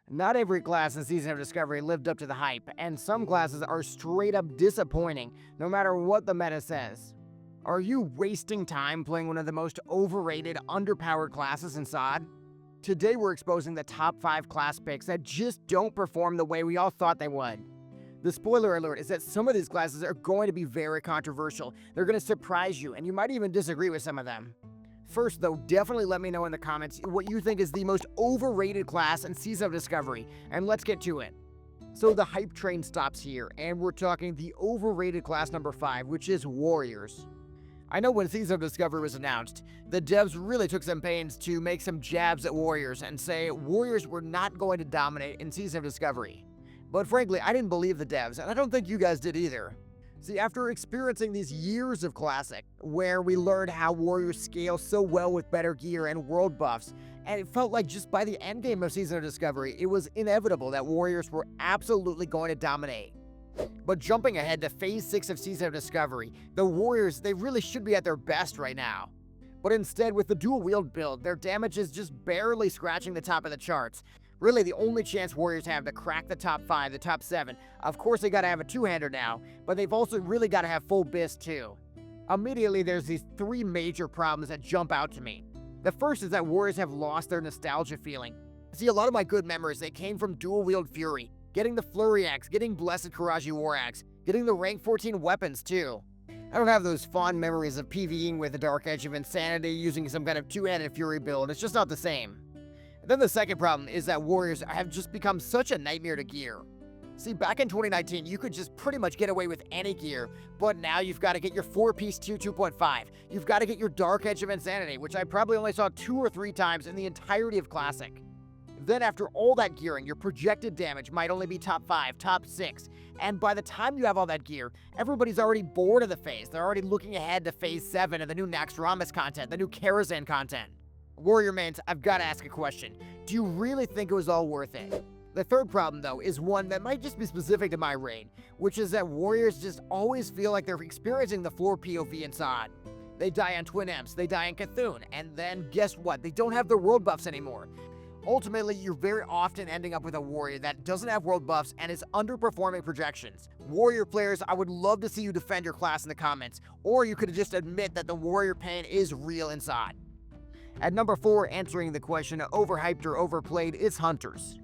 Not every class in Season of Discovery lived up to the hype, and some classes are straight up disappointing, no matter what the meta says. Are you wasting time playing one of the most overrated, underpowered classes in Sod? Today we're exposing the top 5 class picks that just don't perform the way we all thought they would. The spoiler alert is that some of these classes are going to be very controversial. They're going to surprise you, and you might even disagree with some of them. First though, definitely let me know in the comments what you think is the most overrated class in Season of Discovery, and let's get to it. So the hype train stops here, and we're talking the overrated class number 5, which is Warriors. I know when Season of Discovery was announced, the devs really took some pains to make some jabs at Warriors and say Warriors were not going to dominate in Season of Discovery. But frankly, I didn't believe the devs, and I don't think you guys did either. See, after experiencing these years of Classic, where we learned how Warriors scale so well with better gear and world buffs, and it felt like just by the endgame of Season of Discovery, it was inevitable that Warriors were absolutely going to dominate. But jumping ahead to Phase 6 of Season of Discovery, the Warriors, they really should be at their best right now. But instead, with the dual-wield build, their damage is just barely scratching the top of the charts. Really, the only chance Warriors have to crack the top 5, the top 7, of course they gotta have a two-hander now, but they've also really gotta have full BIS too. Immediately, there's these 3 major problems that jump out to me. The first is that Warriors have lost their nostalgia feeling. See, a lot of my good memories, they came from dual-wield Fury, getting the Flurry Axe, getting Blessed Kiraji War Axe, getting the rank 14 weapons too. I don't have those fond memories of PvEing with the Dark Edge of Insanity using some kind of two-handed Fury build, it's just not the same. Then the second problem is that Warriors have just become such a nightmare to gear. See, back in 2019, you could just pretty much get away with any gear, but now you've got to get your 4-piece 2.5. You've got to get your Dark Edge of Insanity, which I probably only saw 2 or 3 times in the entirety of Classic. Then after all that gearing, your projected damage might only be top 5, top 6, and by the time you have all that gear, everybody's already bored of the phase. They're already looking ahead to Phase 7 and the new Naxxramas content, the new Karazhan content. Warrior mains, I've got to ask a question. Do you really think it was all worth it? The third problem, though, is one that might just be specific to my raid, which is that Warriors just always feel like they're experiencing the floor POV in Sod. They die on Twin Imps, they die in Cthulhu, and then guess what? They don't have their world buffs anymore. Ultimately, you're very often ending up with a Warrior that doesn't have world buffs and is underperforming projections. Warrior players, I would love to see you defend your class in the comments, or you could just admit that the Warrior pain is real in Sod. At number 4, answering the question overhyped or overplayed, is Hunters.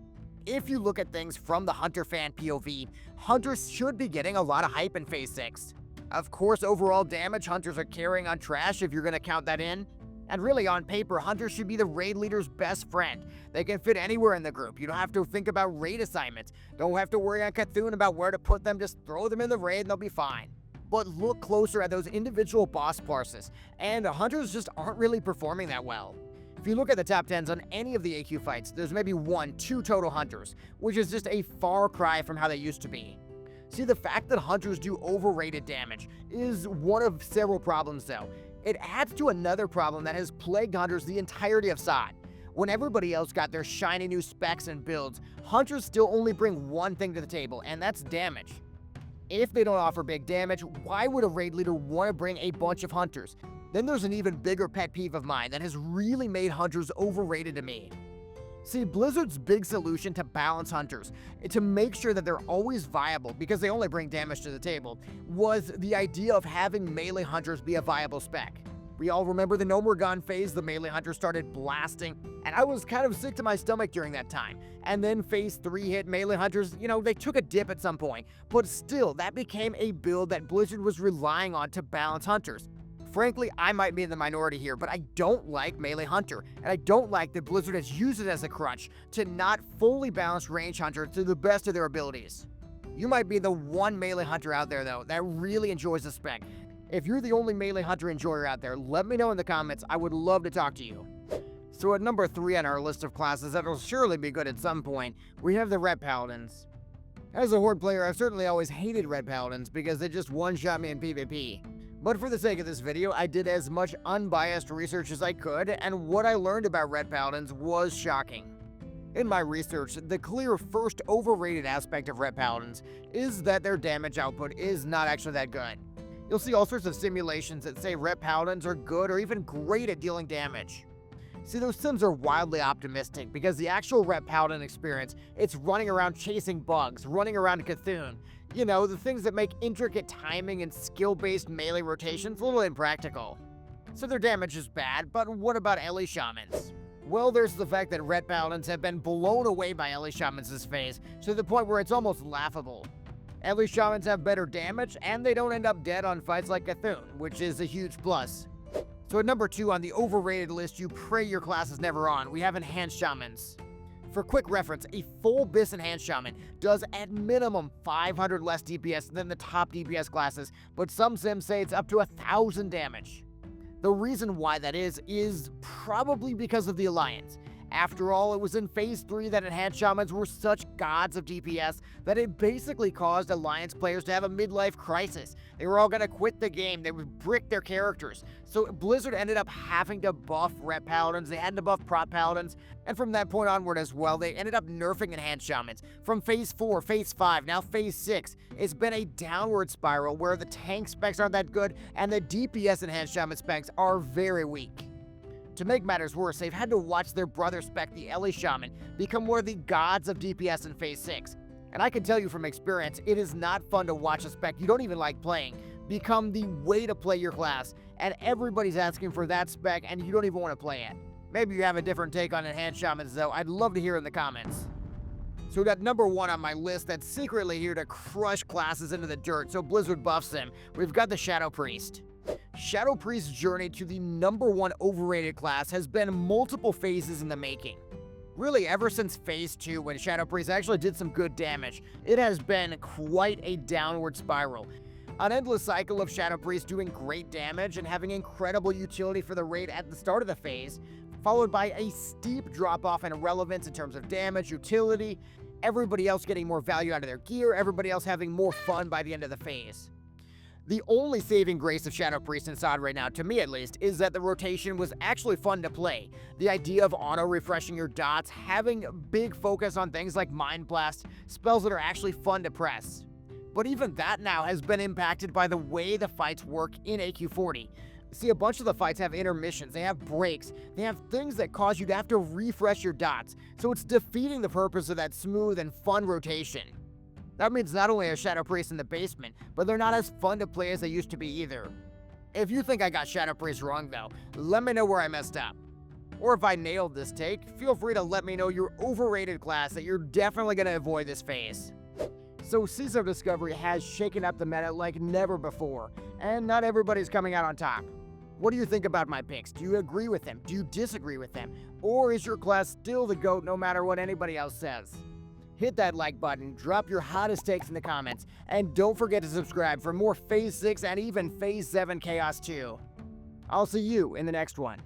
If you look at things from the Hunter fan POV, Hunters should be getting a lot of hype in Phase 6. Of course, overall damage, Hunters are carrying on trash if you're going to count that in. And really, on paper, Hunters should be the raid leader's best friend. They can fit anywhere in the group. You don't have to think about raid assignments. Don't have to worry on Cthulhu about where to put them. Just throw them in the raid and they'll be fine. But look closer at those individual boss parses, and Hunters just aren't really performing that well. If you look at the top 10s on any of the AQ fights, there's maybe 1, 2 total Hunters, which is just a far cry from how they used to be. See, the fact that Hunters do overrated damage is one of several problems though. It adds to another problem that has plagued Hunters the entirety of Sod. When everybody else got their shiny new specs and builds, Hunters still only bring one thing to the table, and that's damage. If they don't offer big damage, why would a raid leader want to bring a bunch of Hunters? Then there's an even bigger pet peeve of mine that has really made Hunters overrated to me. See, Blizzard's big solution to balance Hunters, to make sure that they're always viable because they only bring damage to the table, was the idea of having melee Hunters be a viable spec. We all remember the No More Gun phase, the melee Hunter started blasting, and I was kind of sick to my stomach during that time. And then Phase 3 hit, melee Hunters, they took a dip at some point, but still, that became a build that Blizzard was relying on to balance Hunters. Frankly, I might be in the minority here, but I don't like melee Hunter, and I don't like that Blizzard has used it as a crutch to not fully balance range Hunter to the best of their abilities. You might be the one melee Hunter out there, though, that really enjoys the spec. If you're the only melee Hunter enjoyer out there, let me know in the comments. I would love to talk to you. So at number 3 on our list of classes that will surely be good at some point, we have the Ret Paladins. As a Horde player, I've certainly always hated Ret Paladins because they just one-shot me in PvP. But for the sake of this video, I did as much unbiased research as I could, and what I learned about Ret Paladins was shocking. In my research, the clear first overrated aspect of Ret Paladins is that their damage output is not actually that good. You'll see all sorts of simulations that say Ret Paladins are good or even great at dealing damage. See, those sims are wildly optimistic because the actual Ret Paladin experience, it's running around chasing bugs, running around Cthulhu. You know, the things that make intricate timing and skill-based melee rotations a little impractical. So their damage is bad, but what about Ellie Shamans? Well, there's the fact that Ret Paladins have been blown away by Ellie Shamans this phase, to the point where it's almost laughable. Ellie Shamans have better damage, and they don't end up dead on fights like Cthulhu, which is a huge plus. So at number 2 on the overrated list you pray your class is never on, we have Enhanced Shamans. For quick reference, a full BIS Enhanced Shaman does at minimum 500 less DPS than the top DPS classes, but some sims say it's up to 1,000 damage. The reason why that is probably because of the Alliance. After all, it was in Phase 3 that Enhanced Shamans were such gods of DPS that it basically caused Alliance players to have a midlife crisis. They were all gonna quit the game, they would brick their characters. So Blizzard ended up having to buff Ret Paladins, they had to buff Prot Paladins, and from that point onward as well, they ended up nerfing Enhanced Shamans. From Phase 4, Phase 5, now Phase 6, it's been a downward spiral where the tank specs aren't that good and the DPS Enhanced Shaman specs are very weak. To make matters worse, they've had to watch their brother spec, the Ellie Shaman, become one of the gods of DPS in Phase 6. And I can tell you from experience, it is not fun to watch a spec you don't even like playing become the way to play your class, and everybody's asking for that spec and you don't even want to play it. Maybe you have a different take on Enhanced Shamans though, I'd love to hear in the comments. So we got number 1 on my list that's secretly here to crush classes into the dirt so Blizzard buffs him. We've got the Shadow Priest. Shadow Priest's journey to the number 1 overrated class has been multiple phases in the making. Really, ever since Phase 2, when Shadow Priest actually did some good damage, it has been quite a downward spiral. An endless cycle of Shadow Priest doing great damage and having incredible utility for the raid at the start of the phase, followed by a steep drop-off in relevance in terms of damage, utility, everybody else getting more value out of their gear, everybody else having more fun by the end of the phase. The only saving grace of Shadow Priest and Sod right now, to me at least, is that the rotation was actually fun to play. The idea of auto-refreshing your dots, having big focus on things like Mind Blast, spells that are actually fun to press. But even that now has been impacted by the way the fights work in AQ40. See, a bunch of the fights have intermissions, they have breaks, they have things that cause you to have to refresh your dots, so it's defeating the purpose of that smooth and fun rotation. That means not only are Shadow Priests in the basement, but they're not as fun to play as they used to be either. If you think I got Shadow Priest wrong though, let me know where I messed up. Or if I nailed this take, feel free to let me know your overrated class that you're definitely going to avoid this phase. So Season of Discovery has shaken up the meta like never before, and not everybody's coming out on top. What do you think about my picks? Do you agree with them? Do you disagree with them? Or is your class still the GOAT no matter what anybody else says? Hit that like button, drop your hottest takes in the comments, and don't forget to subscribe for more Phase 6 and even Phase 7 chaos too. I'll see you in the next one.